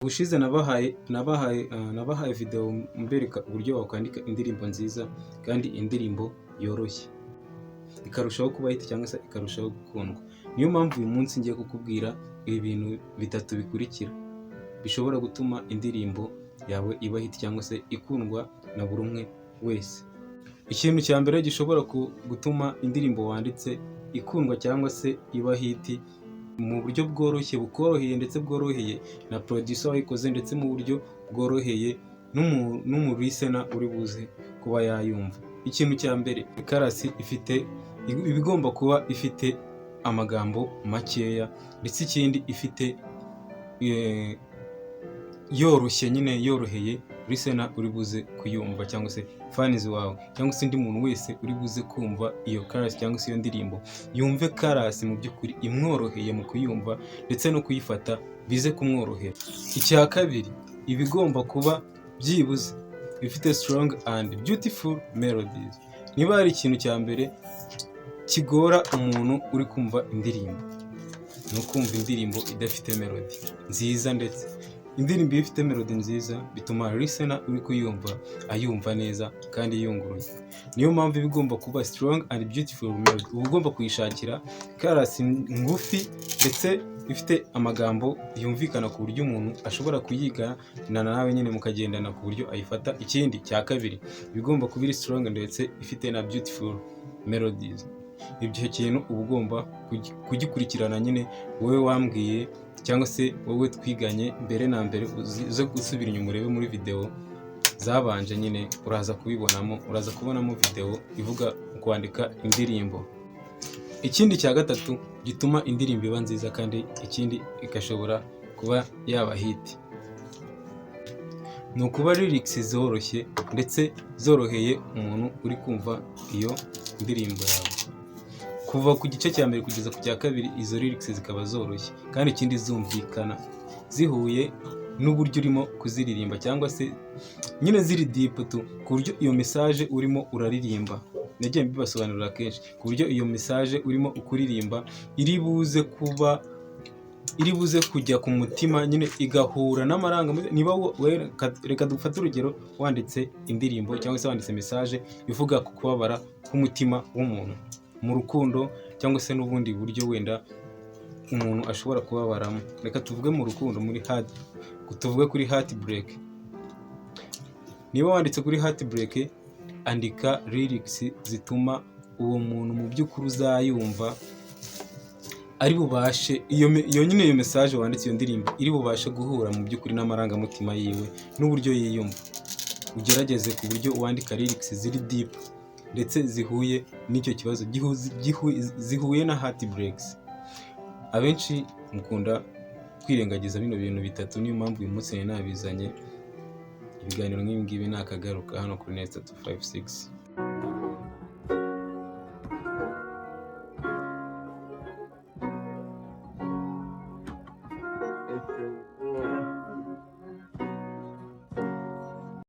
Ubushize nabahaye video mbereka uburyo wakwandika indirimbo nziza kandi indirimbo yoroshye ikarushaho kuba hit cyangwa se ikarushaho gukundwa. Niyo mpamvu uyu munsi ngiye kukubwira ibi bintu bitatu bikurikira bishobora gutuma indirimbo yawe iba hit cyangwa se ikundwa na buri umwe wese. Ikintu cya mbere gishobora gutuma indirimbo wanditse ikundwa cyangwa se iba hit mu buryo bworoshye bukoroheye ndetse bworoheye na producer wayikoze ndetse mu buryo bworoheye n'umuricena uri buze kuba yayumva. Ikintu cya mbere, chorus ibigomba kuba ifite amagambo makeya ndetse ikindi ifite yoroshye nyine yoroheye listener uri buze kuyumva cyangwa se fans wawe cyangwa se indi muntu wese uri buze kumva iyo chorus cyangwa se iyo ndirimbo yumve chorus mu by'ukuri imworoheye mu kuyumva ndetse no kuyifata bize kumworohera. Icya kabiri, ibigomba kuba byibuze bifite strong and beautiful melodies. Niba hari ikintu cya mbere kigora umuntu uri kumva indirimbo no kumva indirimbo idafite melody nziza, ndetse indirimbo ifite melody nziza bituma listener uri kuyumva ayumva neza kandi yunguruye. Niyo mpamvu ibigomba kuba strong and beautiful melody, ugomba kuyishakira chorus ngufi ndetse ifite amagambo yumvikana ku buryo umuntu ashobora kuyigana nawe nyine mukagendana ku buryo ayifata. Ikindi cya kabiri, bigomba kuba iri strong ndetse ifite na beautiful melodies. Ibyo kintu uba ugomba kugikurikirana nyine wowe wambwiye cyangwa se wowe twiganye mbere na mbere, uze gusubira inyuma urebe muri video zabanje nyine uraza kubonamo video ivuga kwandika indirimbo. Ikindi cya gatatu gituma indirimbo iba nziza kandi ikindi ikashobora kuba yaba hit ni ukuba lyrics zoroshye ndetse zoroheye umuntu uri kumva iyo ndirimbo yawe. Kuva ku gice cya mbere kugeza ku cya kabiri izo lyrics zikaba zoroshye kandi ikindi zumvikana zihuye n'uburyo urimo kuziririmba cyangwa se nyine ziri deep ku buryo iyo message urimo uraririmba. Nagiye mbibasobanurira kenshi ku buryo iyo message urimo ukuririmba iri buze kujya ku mutima nyine igahura n'amarangamutima. Niba reka dufate urugero, wanditse indirimbo cyangwa se wanditse message ivuga ku kubabara k'umutima w'umuntu mu rukundo cyangwa se n'ubundi buryo wenda umuntu ashobora kubabaramo. Reka tuvuge mu rukundo, tuvuge kuri heartbreak. Niba wanditse kuri heartbreak, andika lyrics zituma uwo muntu mu by'ukuri uzayumva ari bubashe iyo nyine iyo message wanditse iyo ndirimbo iri bubashe guhura mu by'ukuri n'amarangamutima yiwe n'uburyo yiyumva. Ugerageze ku buryo wandika lyrics ziri deep ndetse zihuye n'icyo kibazo, zihuye na heartbreaks. Abenshi mukunda kwirengagiza bino bintu bitatu, niyo mpamvu uyu munsi nabizanye ibiganiro nk'ibi ngibi nakagaruka hano kuri Nest 256.